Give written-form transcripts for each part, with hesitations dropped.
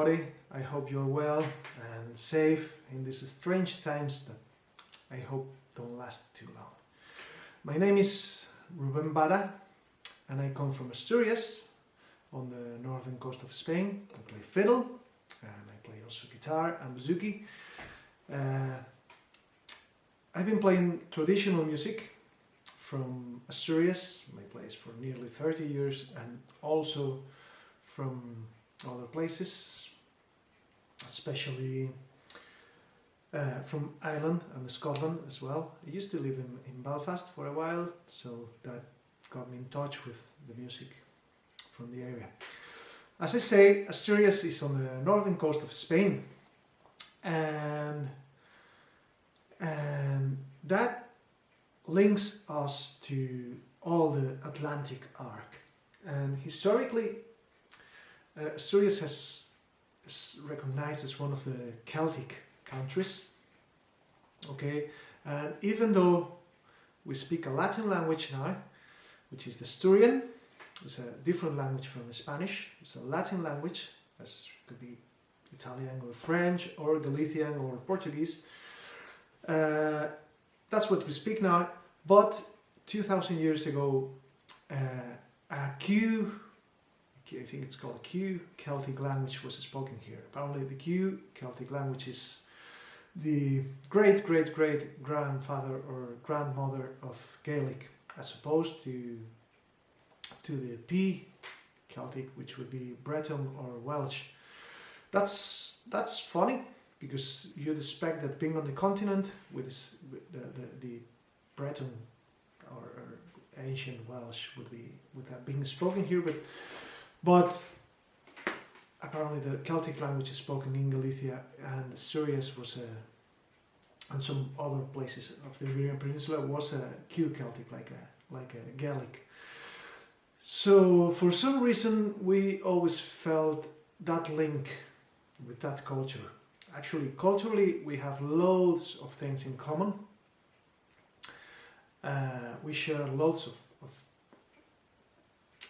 everybody. I hope you're well and safe in these strange times that I hope don't last too long. My name is Ruben Bada and I come from Asturias on the northern coast of Spain. I play fiddle and I play also guitar and bouzouki. I've been playing traditional music from Asturias, my place, for nearly 30 years, and also from other places, especially from Ireland and Scotland as well. I used to live in Belfast for a while, so that got me in touch with the music from the area. As I say, Asturias is on the northern coast of Spain, and that links us to all the Atlantic arc. And historically, Asturias is recognized as one of the Celtic countries. Okay, and even though we speak a Latin language now, which is the Asturian, it's a different language from Spanish. It's a Latin language, as could be Italian or French or Galician or Portuguese. That's what we speak now, but 2,000 years ago, a Q, I think it's called Q Celtic language, was spoken here. Apparently the Q Celtic language is the great-great-great-grandfather or grandmother of Gaelic, as opposed to the P Celtic, which would be Breton or Welsh. That's funny, because you'd expect that being on the continent with the Breton or ancient Welsh would have been spoken here, but apparently the Celtic language is spoken in Galicia, and Asturias was and some other places of the Iberian Peninsula was a Q Celtic, like a Gaelic. So for some reason we always felt that link with that culture. Actually, culturally, we have loads of things in common. We share loads of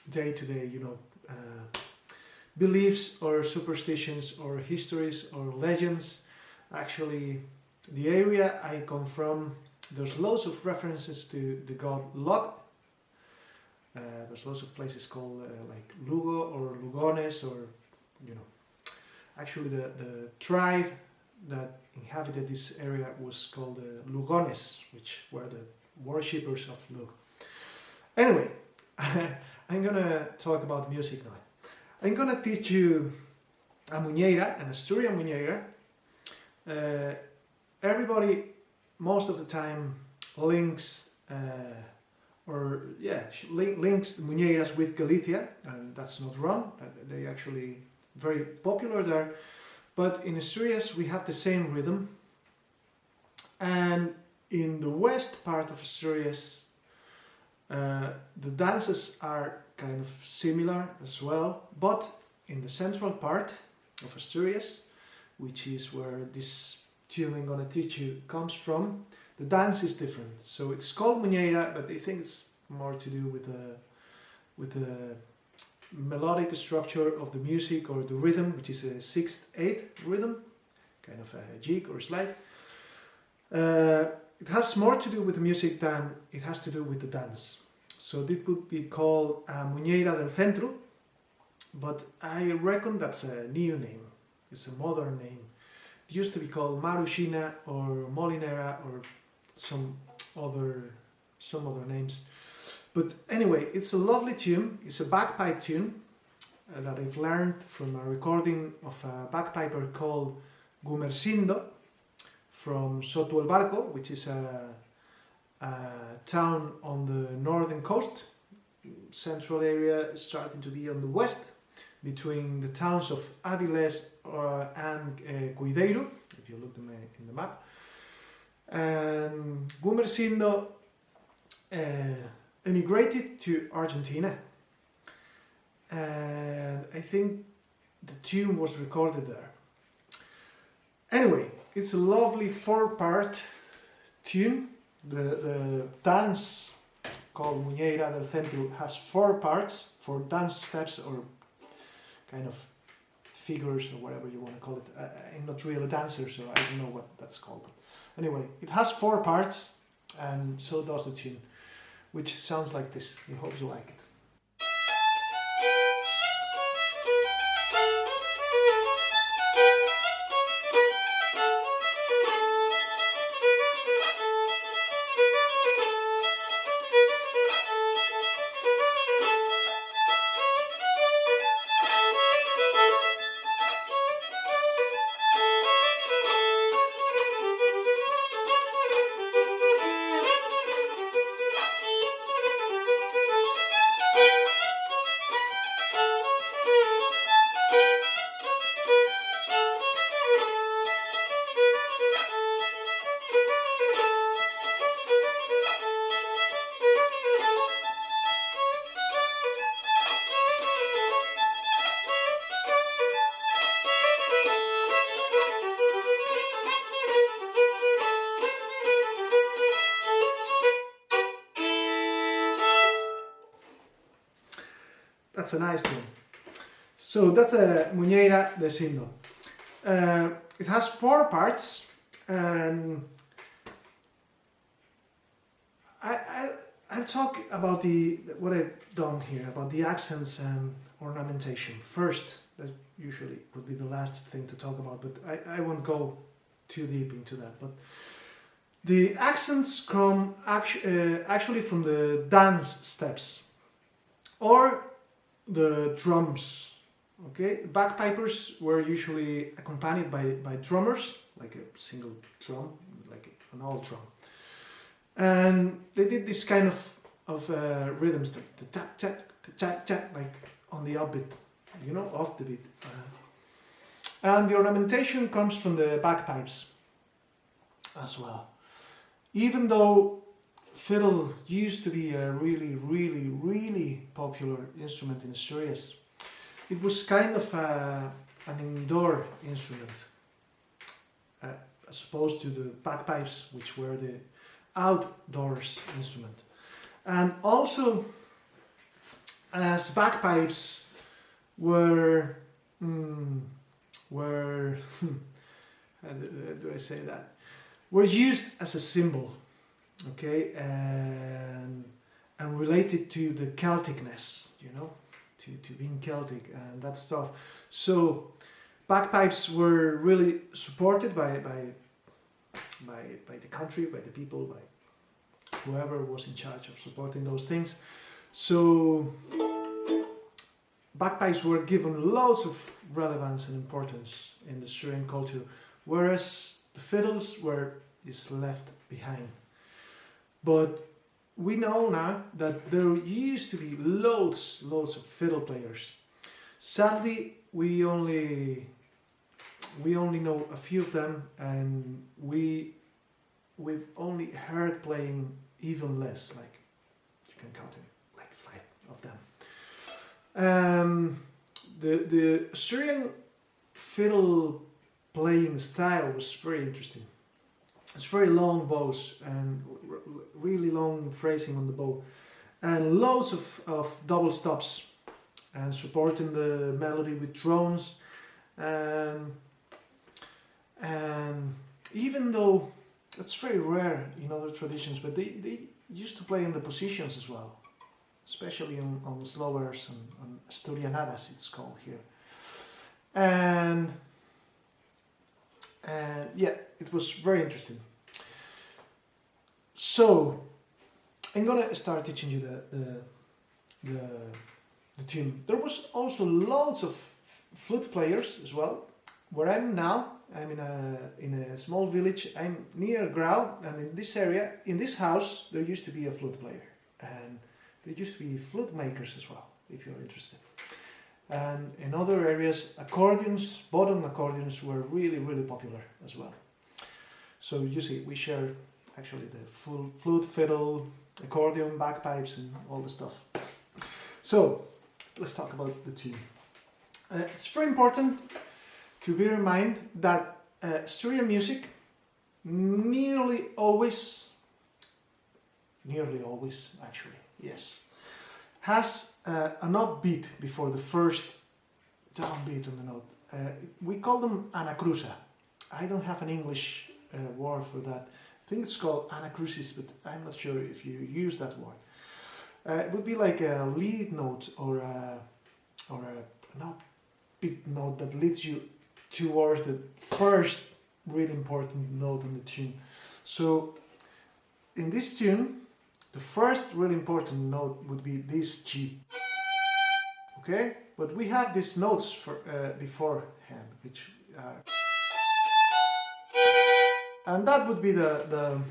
day-to-day, beliefs or superstitions or histories or legends. Actually, the area I come from, there's loads of references to the god Luck. There's lots of places called like Lugo or Lugones, or actually the tribe that inhabited this area was called the Lugones, which were the worshippers of Lug. Anyway, I'm gonna talk about music now. I'm gonna teach you a muñeira, an Asturian muñeira. Everybody, most of the time, links links muñeiras with Galicia, and that's not wrong. They actually very popular there. But in Asturias we have the same rhythm, and in the west part of Asturias the dances are kind of similar as well, but in the central part of Asturias, which is where this tune I'm going to teach you comes from, the dance is different. So it's called muñeira, but I think it's more to do with the melodic structure of the music, or the rhythm, which is a 6/8 rhythm, kind of a jig or slide. It has more to do with the music than it has to do with the dance. So this would be called a muñeira del centro, but I reckon that's a new name. It's a modern name. It used to be called Marushina or Molinera or some other names. But anyway, it's a lovely tune. It's a bagpipe tune that I've learned from a recording of a bagpiper called Gumersindo from Soto el Barco, which is a town on the northern coast, central area, starting to be on the west, between the towns of Avilés and Cuideiro, if you look in the map. And Gumersindo emigrated to Argentina, and I think the tune was recorded there. Anyway, it's a lovely 4-part tune. The dance called Muñeira del Centro has 4 parts, 4 dance steps or kind of figures or whatever you want to call it. I'm not really a dancer, so I don't know what that's called. But anyway, it has 4 parts, and so does the tune, which sounds like this. I hope you like it. That's a nice one. So that's a Muñeira de Sindo. It has 4 parts, and I'll talk about what I've done here, about the accents and ornamentation. First, that usually would be the last thing to talk about, but I won't go too deep into that. But the accents come actually from the dance steps, or the drums. Okay, bagpipers were usually accompanied by drummers, like a single drum, like an old drum, and they did this kind of rhythms, the tap tap, the tap tap, like on the upbeat, you know, off the beat. And the ornamentation comes from the bagpipes as well. Even though fiddle used to be a really popular instrument in Asturias, it was kind of an indoor instrument, as opposed to the bagpipes, which were the outdoors instrument. And also, as bagpipes were how do I say that? Were used as a symbol, okay, and related to the Celticness, you know, to being Celtic and that stuff. So bagpipes were really supported by the country, by the people, by whoever was in charge of supporting those things. So bagpipes were given lots of relevance and importance in the Asturian culture, whereas the fiddles were just left behind. But we know now that there used to be loads of fiddle players. Sadly, we only know a few of them, and we've only heard playing even less, like you can count in like 5 of them. The Asturian fiddle playing style was very interesting. It's very long bows and really long phrasing on the bow, and loads of double stops, and supporting the melody with drones, and even though that's very rare in other traditions, but they used to play in the positions as well, especially on the slowers and on Asturianadas, it's called here. And yeah, it was very interesting. So I'm gonna start teaching you the tune. There was also loads of flute players as well. Where I'm now, I'm in a small village. I'm near Grau, and in this area, in this house, there used to be a flute player, and there used to be flute makers as well, if you're interested. And in other areas, accordions, bottom accordions were really popular as well. So you see, we share actually the full flute, fiddle, accordion, bagpipes, and all the stuff. So let's talk about the tune. It's very important to bear in mind that Asturian music nearly always actually, yes, has an upbeat before the first downbeat on the note. We call them anacrusa. I don't have an English word for that. I think it's called anacrusis, but I'm not sure if you use that word. It would be like a lead note or a upbeat note that leads you towards the first really important note in the tune. So in this tune, the first really important note would be this G. Okay, but we have these notes for beforehand, which are, and that would be the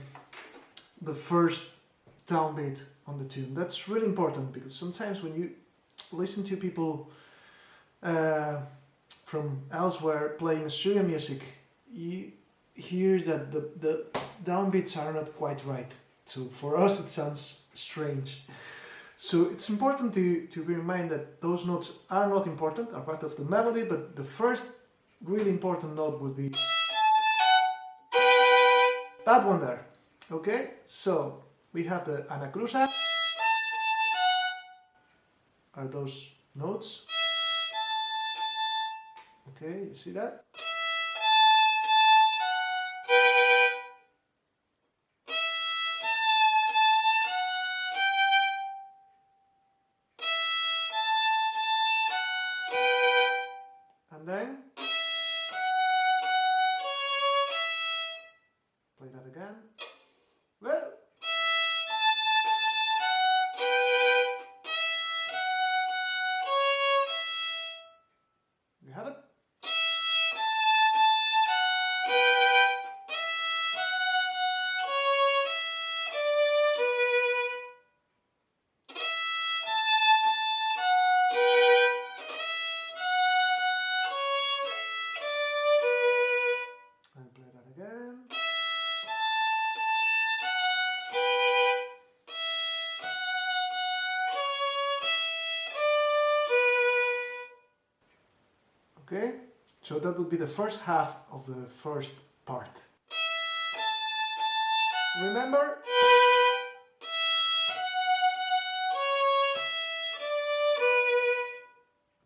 first downbeat on the tune. That's really important because sometimes when you listen to people from elsewhere playing Asturian music, you hear that the downbeats are not quite right. So for us it sounds strange. So it's important to bear in mind that those notes are not important, are part of the melody, but the first really important note would be that one there. Okay, so we have the anacrusa, are those notes. Okay, you see that? And then play that again. Well, you have it. And play that again. Okay, so that would be the first half of the first part. Remember?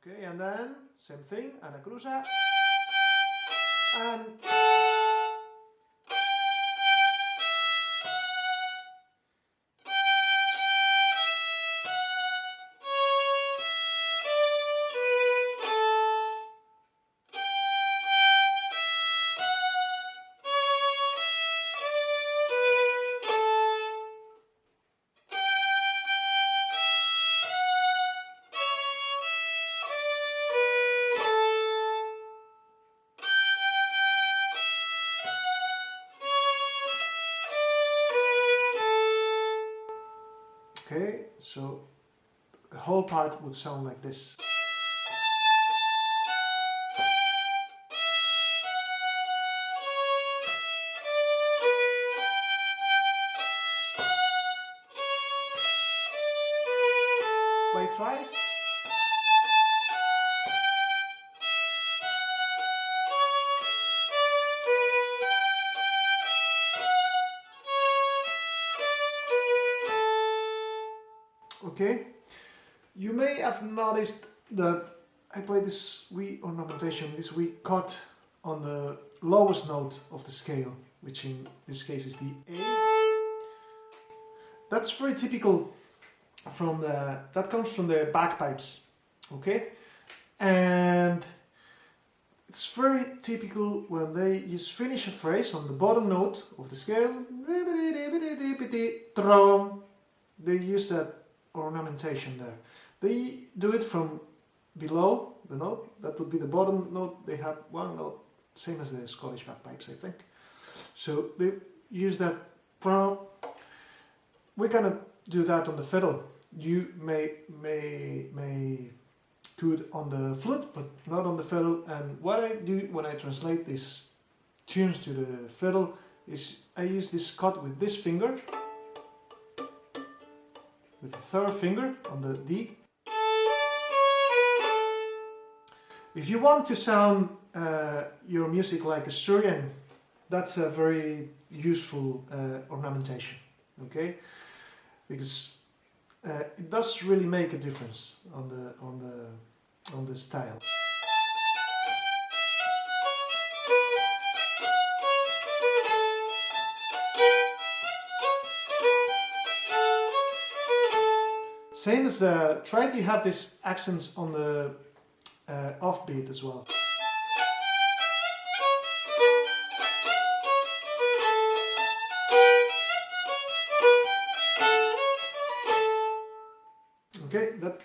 Okay, and then same thing, anacrusa, and okay, so the whole part would sound like this. Play twice. Okay, you may have noticed that I play this wee ornamentation, this wee cut on the lowest note of the scale, which in this case is the A. That's very typical from that comes from the bagpipes, okay? And it's very typical when they just finish a phrase on the bottom note of the scale, they use that ornamentation there. They do it from below the note, that would be the bottom note, they have one note, same as the Scottish bagpipes, I think. So they use that. We cannot do that on the fiddle. You may do it on the flute, but not on the fiddle. And what I do when I translate these tunes to the fiddle is I use this cut with this finger, with the third finger on the D. If you want to sound your music like Asturian, that's a very useful ornamentation, okay? Because it does really make a difference on the style. Same as try to have these accents on the offbeat as well. Okay, that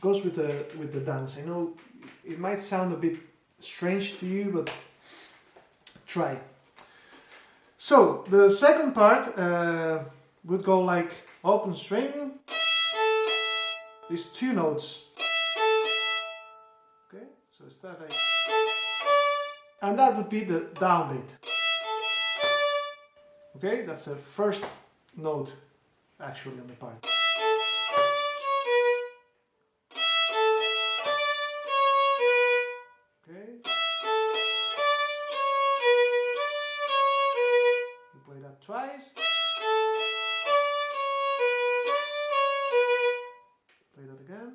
goes with the dance. I know it might sound a bit strange to you, but try. So the second part would go like open string. These two notes. Okay, so it's that like, and that would be the downbeat. Okay, that's the first note actually on the part. Okay, you play that twice. Play that again.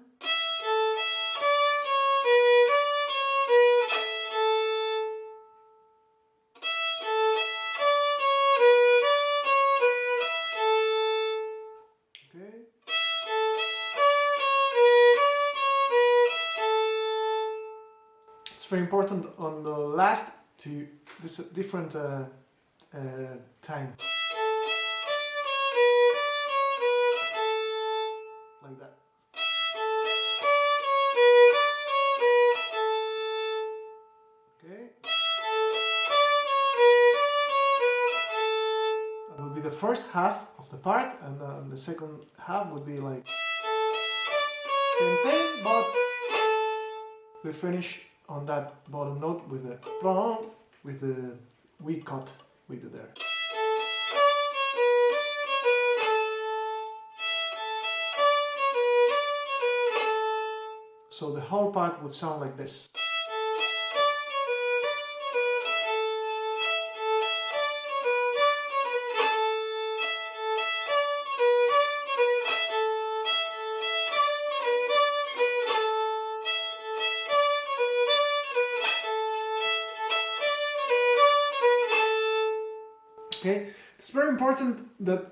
Okay. It's very important on the last to this different time. Like that. Okay. That would be the first half of the part, and the second half would be like same thing, but we finish on that bottom note with the weak cut we do there. So the whole part would sound like this. Okay, it's very important that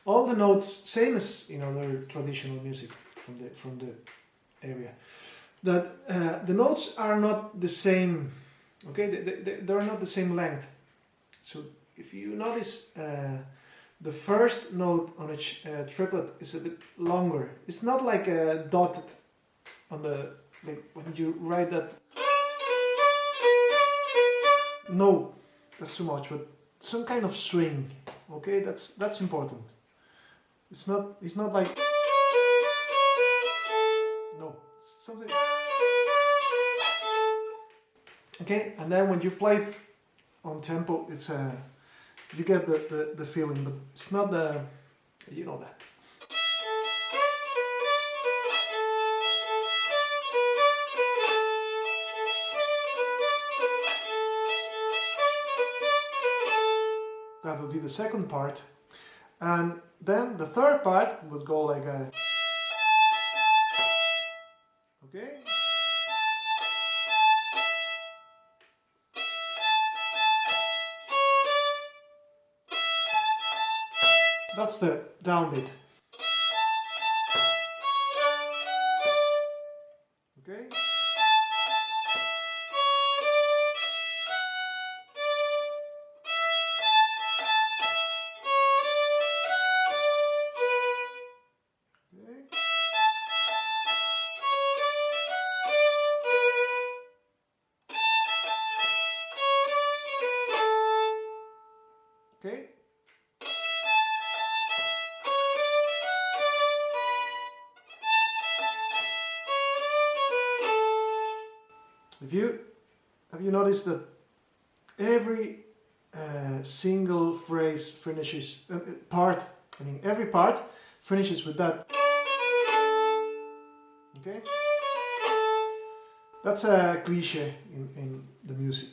all the notes, same as in other traditional music from the area, that the notes are not the same. Okay, they are not the same length. So if you notice, the first note on each triplet is a bit longer. It's not like a dotted on the, like when you write that. No, that's too much. But some kind of swing. Okay, that's important. It's not like. No, it's something. Okay, and then when you play it on tempo, it's you get the feeling, but it's not the, you know that. That would be the second part, and then the third part would go like a. Okay. That's the downbeat. Okay. Okay. Have you noticed that every single phrase finishes every part finishes with that? Okay, that's a cliche in the music.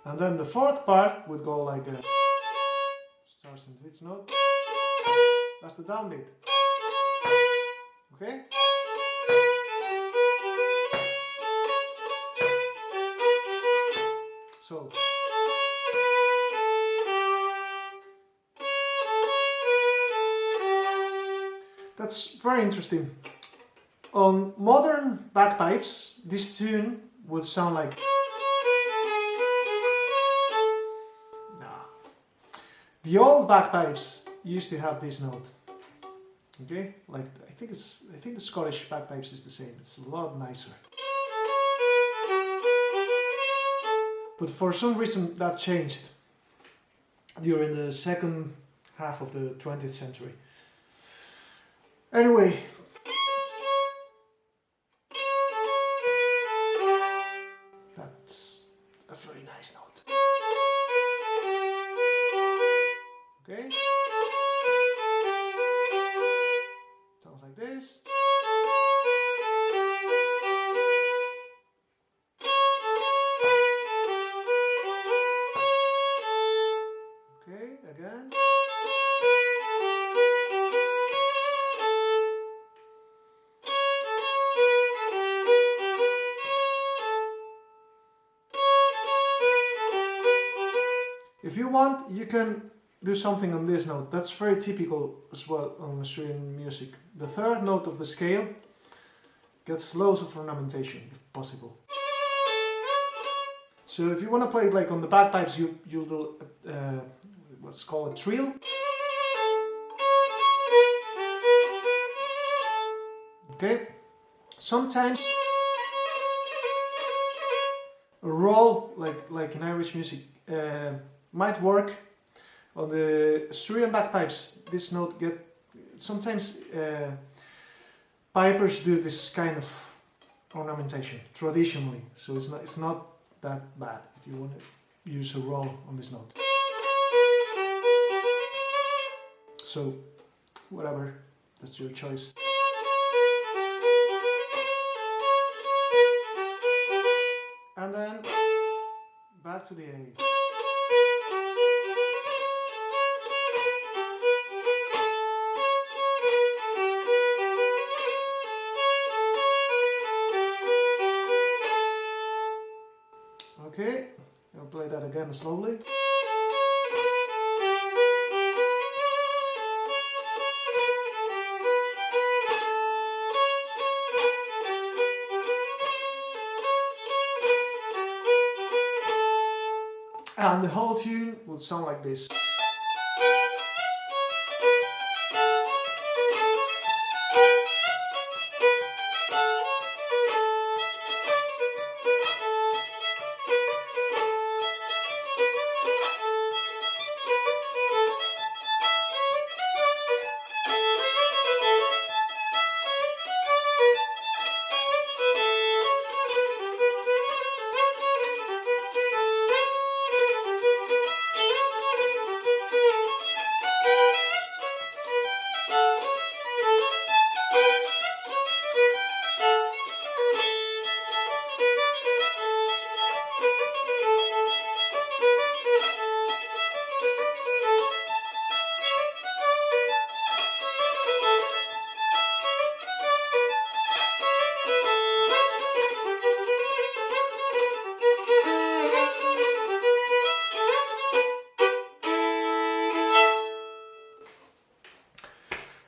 And then the fourth part would go like a stars and fifth note. That's the downbeat. Okay? So that's very interesting. On modern bagpipes, this tune would sound like. Nah. The old bagpipes used to have this note. Okay, like I think the Scottish bagpipes is the same. It's a lot nicer. But for some reason that changed during the second half of the 20th century. Anyway, that's a very nice note. Okay, sounds like this. Okay, again. If you want, you can do something on this note. That's very typical as well on Asturian music. The third note of the scale gets loads of ornamentation, if possible. So if you want to play it like on the bagpipes, you'll do what's called a trill. Okay. Sometimes a roll, like in Irish music, might work. On the Asturian bagpipes, this note sometimes pipers do this kind of ornamentation traditionally, so it's not that bad if you want to use a roll on this note. So whatever, that's your choice. And then back to the A. Okay, I'll play that again slowly. And the whole tune will sound like this.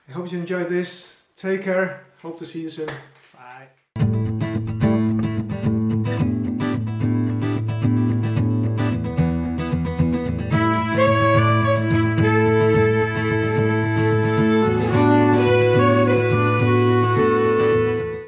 I hope you enjoyed this. Take care. Hope to see you soon.